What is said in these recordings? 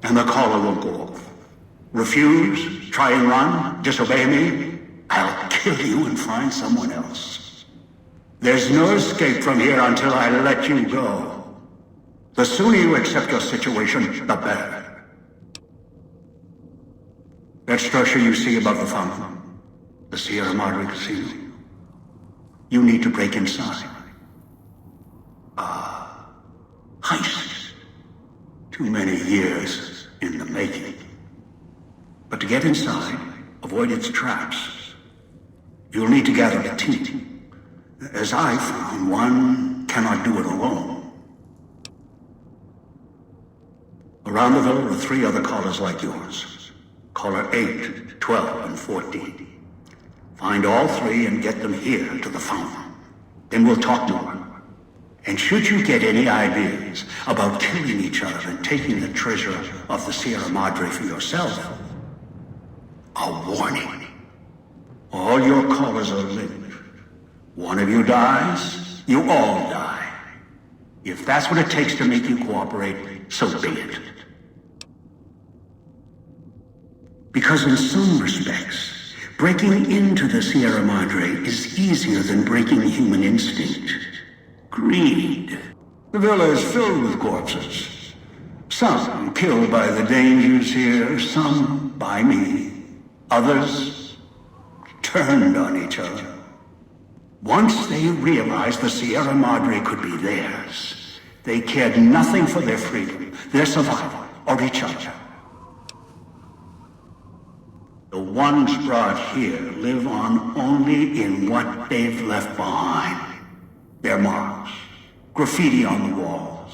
and the collar will go off. Refuse, try and run, disobey me, I'll kill you and find someone else. There's no escape from here until I let you go. The sooner you accept your situation, the better. That structure you see above the fountain, the Sierra Madre Casino, you need to break inside. Heist. Too many years in the making. But to get inside, avoid its traps, you'll need to gather a team. As I found, one cannot do it alone. Around the villa are 3 other callers like yours. Caller 8, 12, and 14. Find all 3 and get them here to the fountain. Then we'll talk more. And should you get any ideas about killing each other and taking the treasure of the Sierra Madre for yourself, a warning. All your callers are linked. One of you dies, you all die. If that's what it takes to make you cooperate, so be it. Because in some respects, breaking into the Sierra Madre is easier than breaking human instinct. Greed. The villa is filled with corpses. Some killed by the dangers here, some by me. Others turned on each other. Once they realized the Sierra Madre could be theirs, they cared nothing for their freedom, their survival, or each other. The ones brought here live on only in what they've left behind. Their marks, graffiti on the walls,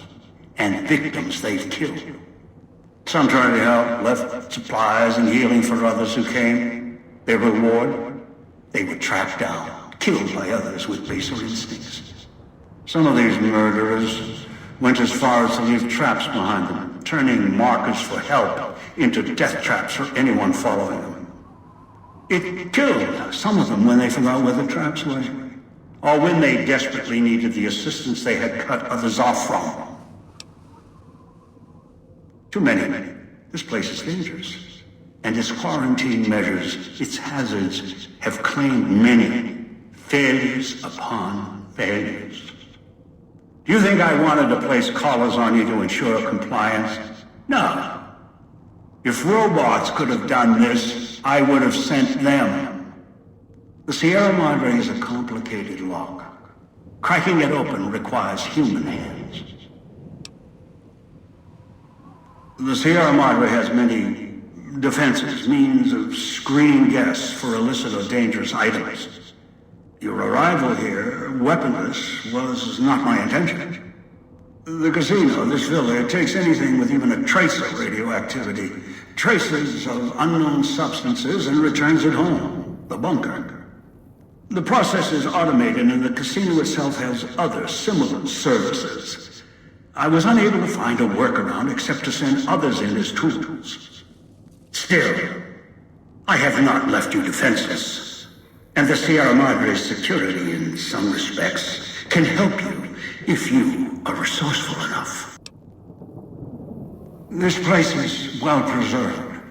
and victims they've killed. Some tried to help, left supplies and healing for others who came. Their reward? They were tracked down, killed by others with baser instincts. Some of these murderers went as far as to leave traps behind them, turning markers for help into death traps for anyone following them. It killed some of them when they forgot where the traps were, or when they desperately needed the assistance they had cut others off from. Too many. This place is dangerous. And its quarantine measures, its hazards, have claimed many failures upon failures. Do you think I wanted to place collars on you to ensure compliance? No. If robots could have done this, I would have sent them. The Sierra Madre is a complicated lock. Cracking it open requires human hands. The Sierra Madre has many defenses, means of screening guests for illicit or dangerous items. Your arrival here, weaponless, was not my intention. The casino, this villa, it takes anything with even a trace of radioactivity, traces of unknown substances, and returns it home, the bunker. The process is automated, and the casino itself has other similar services. I was unable to find a workaround except to send others in as tools. Still, I have not left you defenseless, and the Sierra Madre's security, in some respects, can help you if you are resourceful enough. This place is well preserved.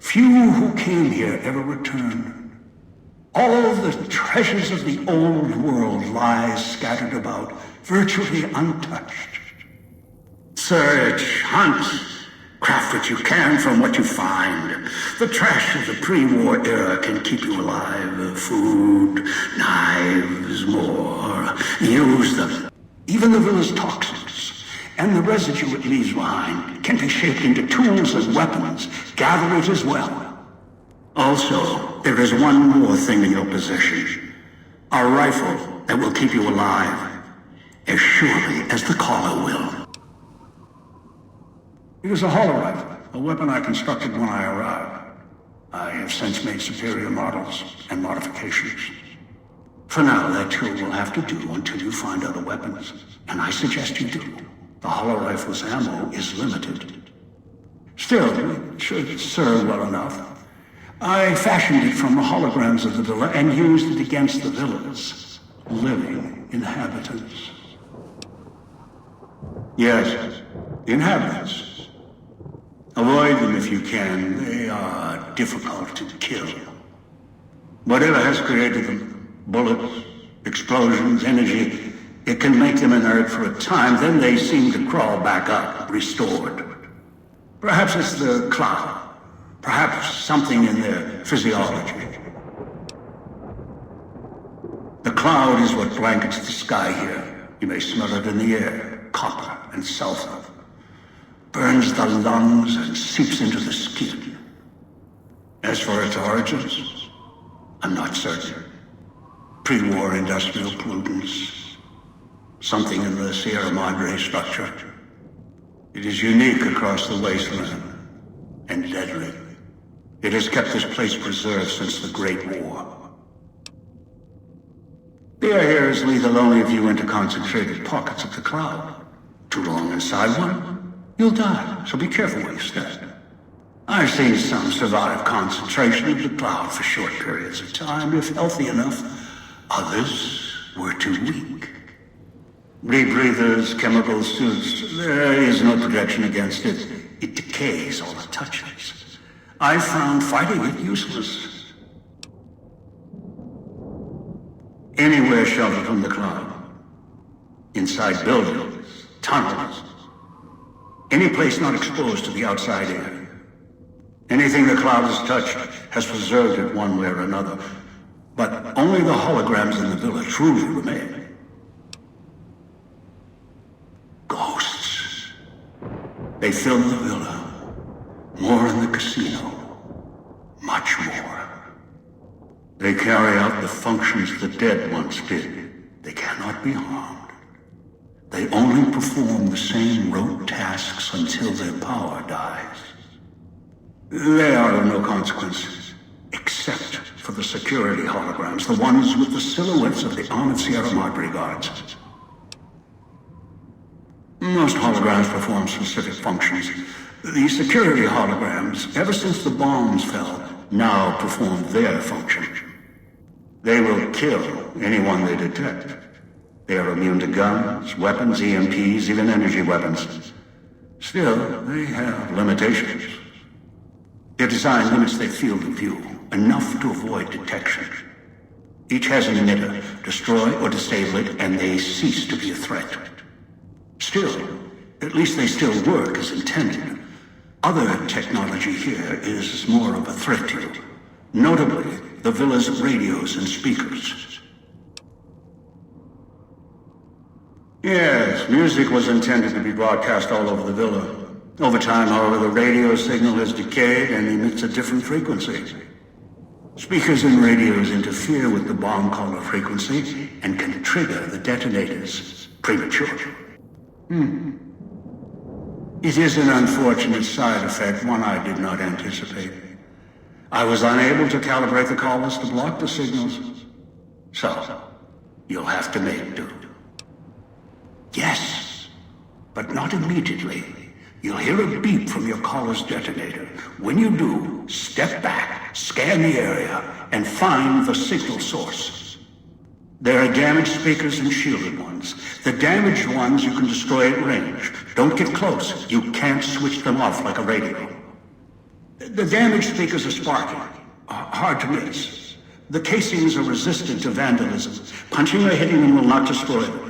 Few who came here ever returned. All the treasures of the old world lie scattered about, virtually untouched. Search, hunt, craft what you can from what you find. The trash of the pre-war era can keep you alive. Food, knives, more. Use them. Even the villa's toxins and the residue it leaves behind can be shaped into tools and weapons. Gather it as well. Also, there is one more thing in your possession. A rifle that will keep you alive, as surely as the caller will. It is a hollow rifle, a weapon I constructed when I arrived. I have since made superior models and modifications. For now, that tool will have to do until you find other weapons, and I suggest you do. The hollow rifle's ammo is limited. Still, it should serve well enough. I fashioned it from the holograms of the villa and used it against the villa's living inhabitants. Yes, inhabitants. Avoid them if you can. They are difficult to kill. Whatever has created them, bullets, explosions, energy, it can make them inert for a time, then they seem to crawl back up, restored. Perhaps it's the cloud. Perhaps something in their physiology. The cloud is what blankets the sky here. You may smell it in the air, copper and sulfur. Burns the lungs and seeps into the skin. As for its origins, I'm not certain. Pre-war industrial pollutants. Something in the Sierra Madre structure. It is unique across the wasteland and deadly. It has kept this place preserved since the Great War. The air here is lethal only if you enter concentrated pockets of the cloud. Too long inside one, you'll die, so be careful where you step. I've seen some survive concentration of the cloud for short periods of time, if healthy enough. Others were too weak. Rebreathers, chemical suits, there is no protection against it. It decays all it touches. I found fighting it useless. Anywhere sheltered from the cloud. Inside buildings, tunnels. Any place not exposed to the outside air. Anything the cloud has touched has preserved it one way or another. But only the holograms in the villa truly remain. Ghosts. They fill the villa. More in the casino. Much more. They carry out the functions the dead once did. They cannot be harmed. They only perform the same rote tasks until their power dies. They are of no consequence, except for the security holograms, the ones with the silhouettes of the armored Sierra Madre guards. Most holograms perform specific functions. The security holograms, ever since the bombs fell, now perform their function. They will kill anyone they detect. They are immune to guns, weapons, EMPs, even energy weapons. Still, they have limitations. Their design limits their field of view, enough to avoid detection. Each has an emitter. Destroy or disable it, and they cease to be a threat. Still, at least they still work as intended. Other technology here is more of a threat to you. Notably, the villa's radios and speakers. Yes, music was intended to be broadcast all over the villa. Over time, however, the radio signal has decayed and emits a different frequency. Speakers and radios interfere with the bomb caller frequency and can trigger the detonators prematurely. It is an unfortunate side effect, one I did not anticipate. I was unable to calibrate the callers to block the signals. So, you'll have to make do. Yes, but not immediately. You'll hear a beep from your caller's detonator. When you do, step back, scan the area, and find the signal source. There are damaged speakers and shielded ones. The damaged ones you can destroy at range. Don't get close. You can't switch them off like a radio. The damaged speakers are sparking, hard to miss. The casings are resistant to vandalism. Punching or hitting them will not destroy them.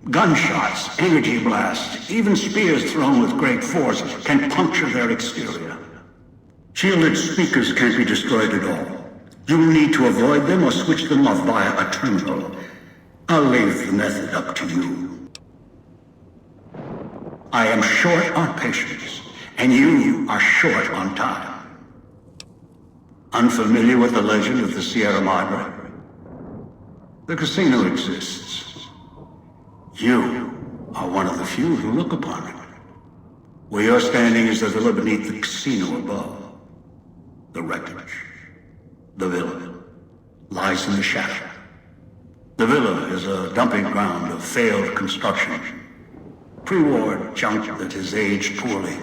Gunshots, energy blasts, even spears thrown with great force can puncture their exterior. Shielded speakers can't be destroyed at all. You'll need to avoid them or switch them off via a terminal. I'll leave the method up to you. I am short on patience, and you are short on time. Unfamiliar with the legend of the Sierra Madre? The casino exists. You are one of the few who look upon it. Where you're standing is the villa beneath the casino above. The wreckage. The villa lies in the shadow. The villa is a dumping ground of failed construction. Pre-war junk that has aged poorly.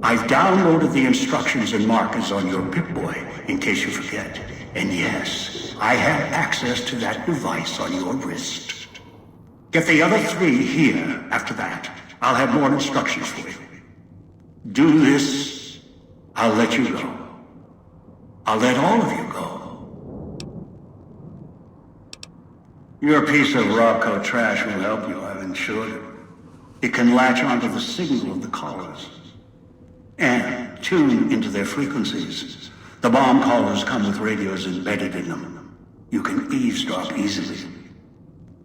I've downloaded the instructions and markers on your Pip-Boy, in case you forget. And yes, I have access to that device on your wrist. Get the other 3 here after that. I'll have more instructions for you. Do this, I'll let you go. I'll let all of you go. Your piece of Rocco trash will help you, I've insured it. It can latch onto the signal of the callers and tune into their frequencies. The bomb callers come with radios embedded in them. You can eavesdrop easily.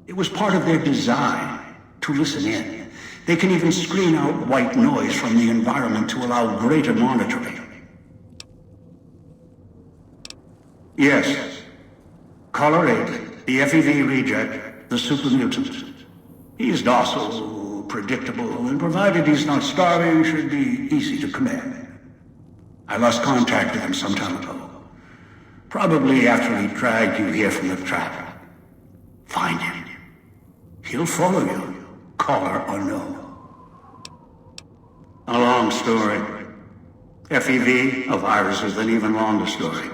It was part of their design to listen in. They can even screen out white noise from the environment to allow greater monitoring. Yes. Caller 8, the FEV reject, the super mutant. He's docile, predictable, and provided he's not starving, should be easy to command. I lost contact with him some time ago. Probably after he dragged you here from the trap. Find him. He'll follow you, caller or no. A long story. FEV, a virus, is an even longer story.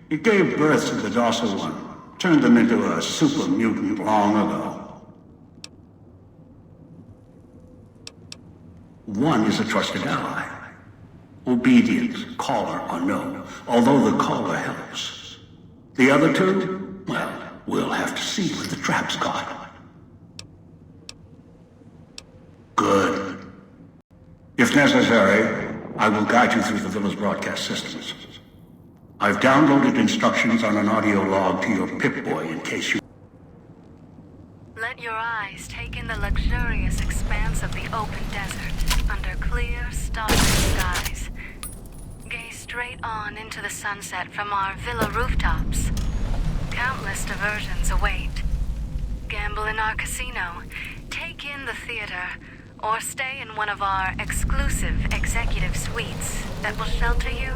It gave birth to the docile one, turned them into a super mutant long ago. One is a trusted ally. Obedient, caller or no, although the caller helps. The other 2, well, we'll have to see what the trap's got. Good. If necessary, I will guide you through the villa's broadcast systems. I've downloaded instructions on an audio log to your Pip-Boy in case you... Let your eyes take in the luxurious expanse of the open desert under clear, starry skies. Gaze straight on into the sunset from our villa rooftops. Countless diversions await. Gamble in our casino, take in the theater, or stay in one of our exclusive executive suites that will shelter you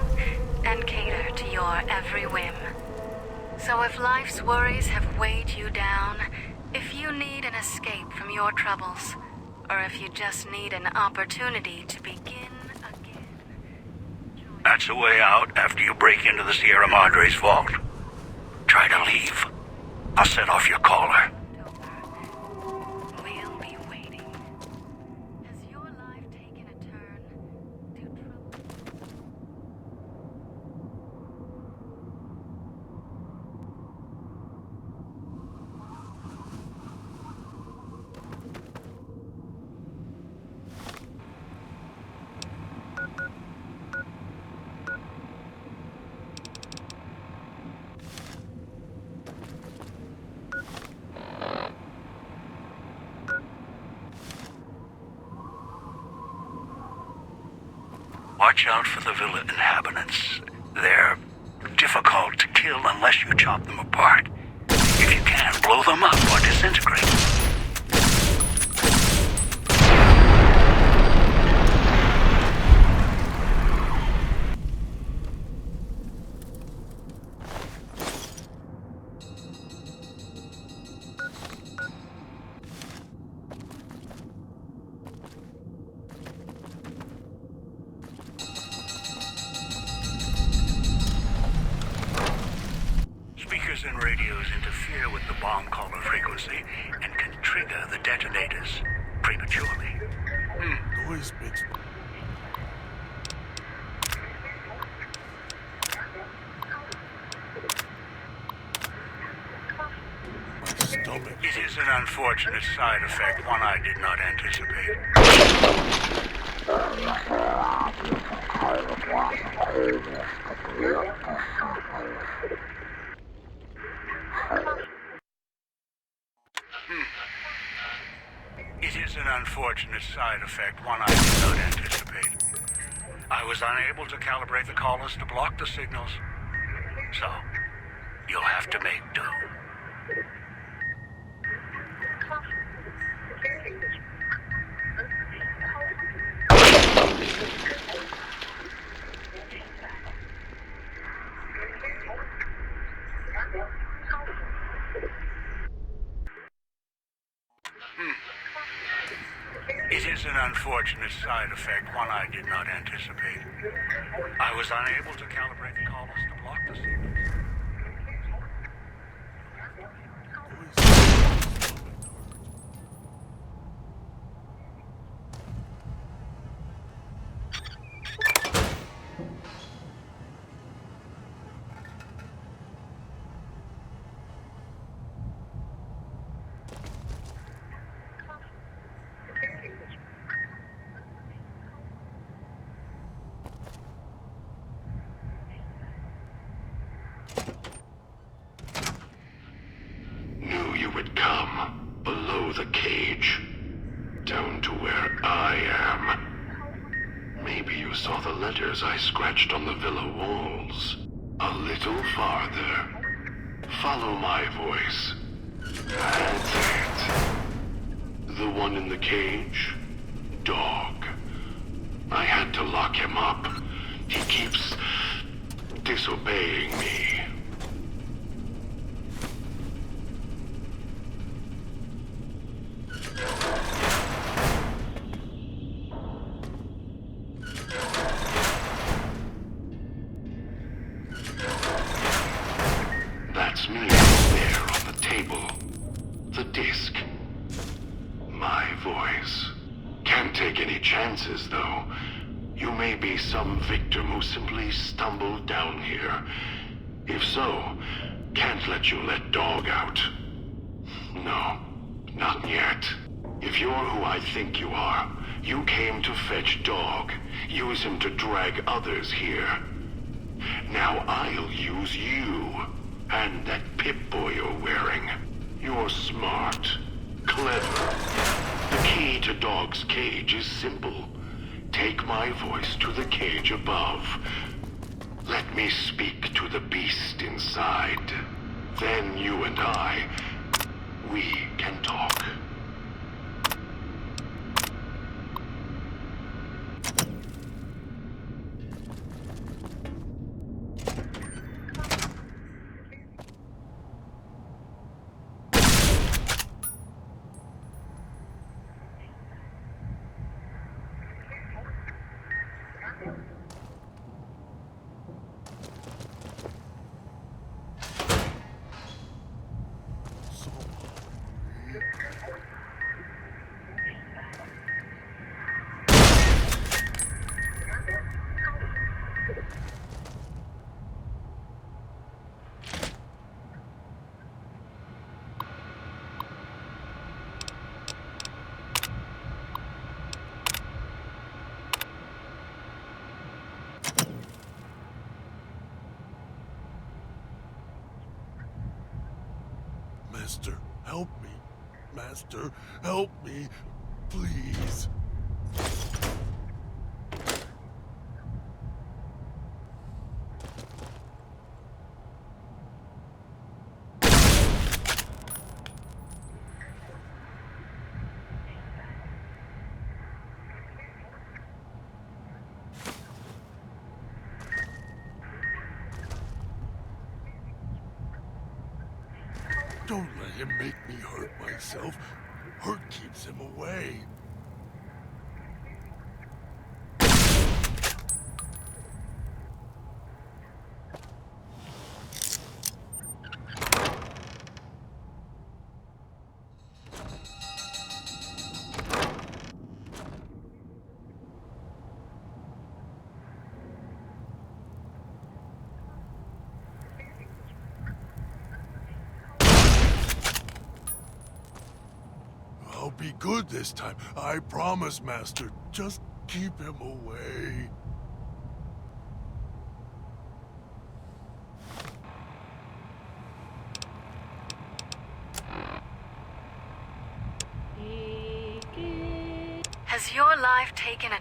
and cater to your every whim. So if life's worries have weighed you down, if you need an escape from your troubles, or if you just need an opportunity to begin again... That's a way out after you break into the Sierra Madre's vault. Try to leave. I'll set off your caller. We'll be waiting. Has your life taken a turn to trouble? Watch out for the villa inhabitants. They're difficult to kill unless you chop them apart. If you can, blow them up or disintegrate. Speakers and radios interfere with the bomb caller frequency and can trigger the detonators prematurely. Noise makes my stomach. It is an unfortunate side effect, one I did not anticipate. It is an unfortunate side effect, one I did not anticipate. I was unable to calibrate the callers to block the signals, so you'll have to make do. It is an unfortunate side effect, one I did not anticipate. I was unable to calibrate the callers to block the signals. cage. Down to where I am. Maybe you saw the letters I scratched on the villa walls. A little farther. Follow my voice. That's it. The one in the cage? Dog. I had to lock him up. He keeps disobeying me. That's me there on the table. The disc. My voice. Can't take any chances, though. You may be some victim who simply stumbled down here. If so, can't let you let Dog out. No, not yet. If you're who I think you are, you came to fetch Dog. Use him to drag others here. Now I'll use you. And that Pip-Boy you're wearing. You're smart. Clever. The key to Dog's cage is simple. Take my voice to the cage above. Let me speak to the beast inside. Then you and we can talk. Master, help me. Master, help me. Please. Don't let him make me hurt myself. Hurt keeps him away. I'll be good this time. I promise, Master. Just keep him away. Has your life taken a...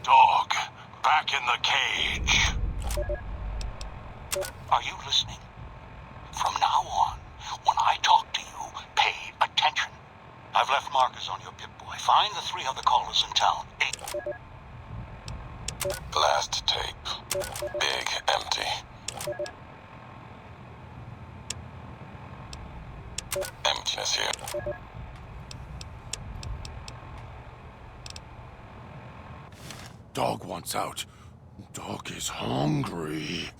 Dog, back in the cage. Are you listening? From now on, when I talk to you, pay attention. I've left markers on your Pip-Boy. Find the 3 other callers in town. Last tape. Big empty. Emptiness here. Dog wants out. Dog is hungry.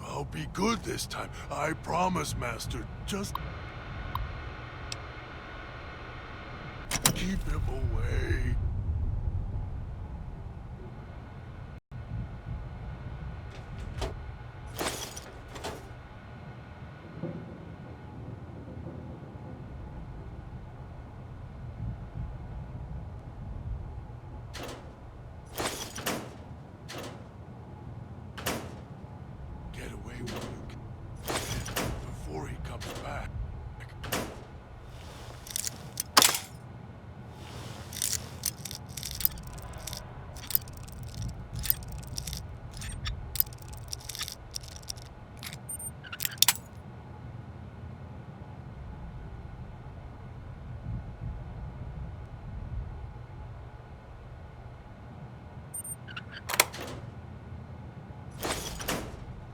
I'll be good this time. I promise, Master. Just keep him away. Get away when you can, before he comes back.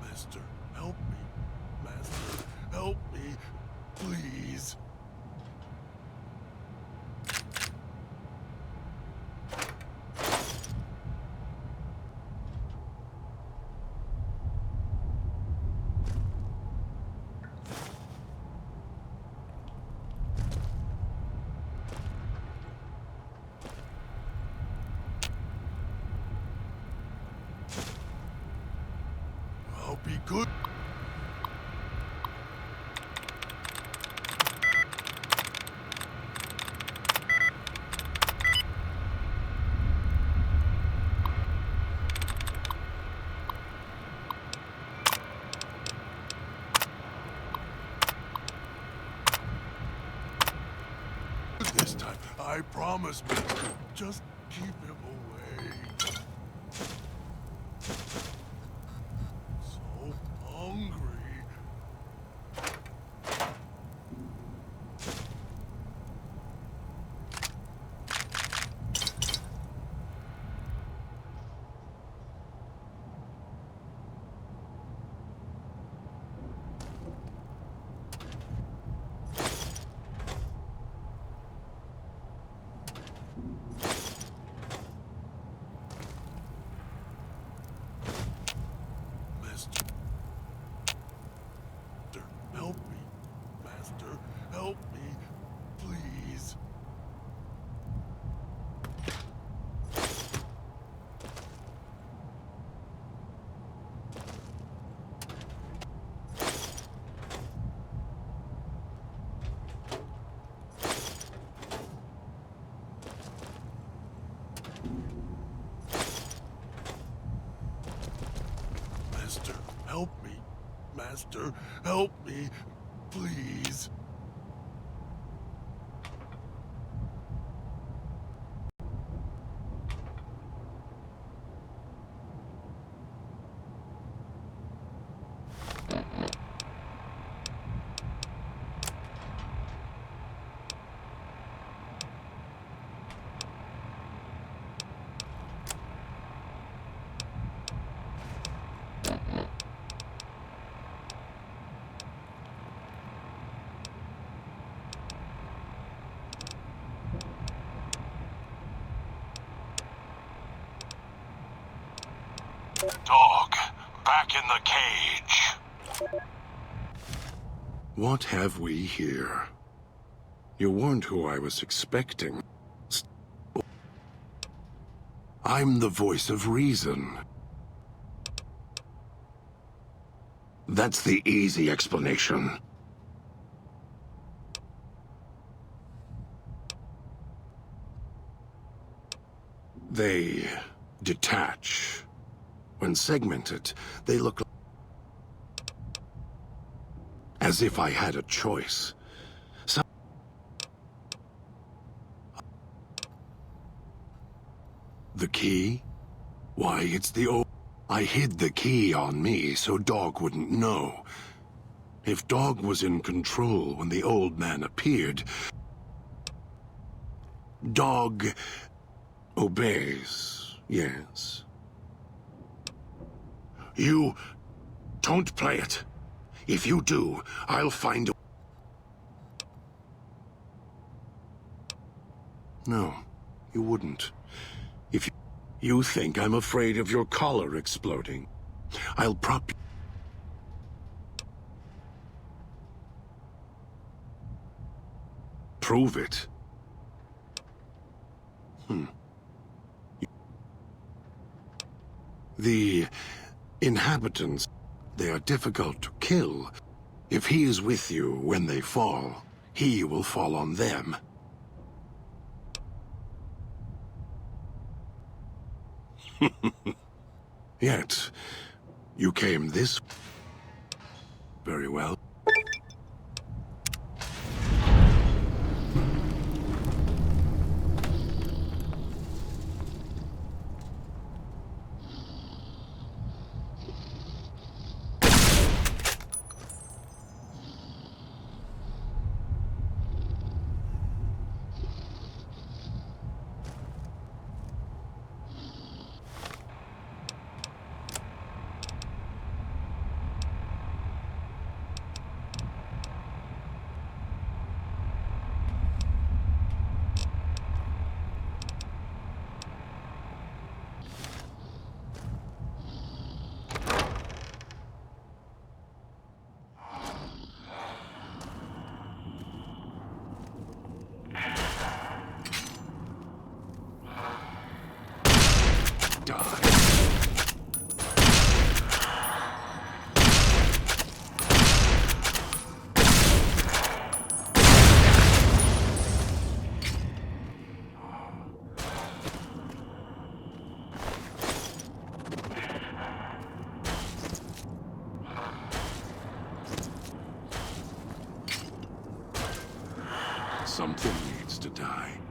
Master, help me. Master, help me. Please. I'll be good. This time, I promise, Master. Just keep him away. So hungry. Master, help me. Master, help me. Please. Master, help me. Master, help me. Please. Dog, back in the cage. What have we here? You weren't who I was expecting. I'm the voice of reason. That's the easy explanation. They detach. When segmented, they look as if I had a choice. The key? Why, it's the old... I hid the key on me so Dog wouldn't know. If Dog was in control when the old man appeared... Dog obeys, yes. You don't play it. If you do, I'll find a... No, you wouldn't. If you think I'm afraid of your collar exploding, I'll prop... prove it. The inhabitants, they are difficult to kill. If he is with you when they fall, he will fall on them. Yet, you came this... Very well. Something needs to die.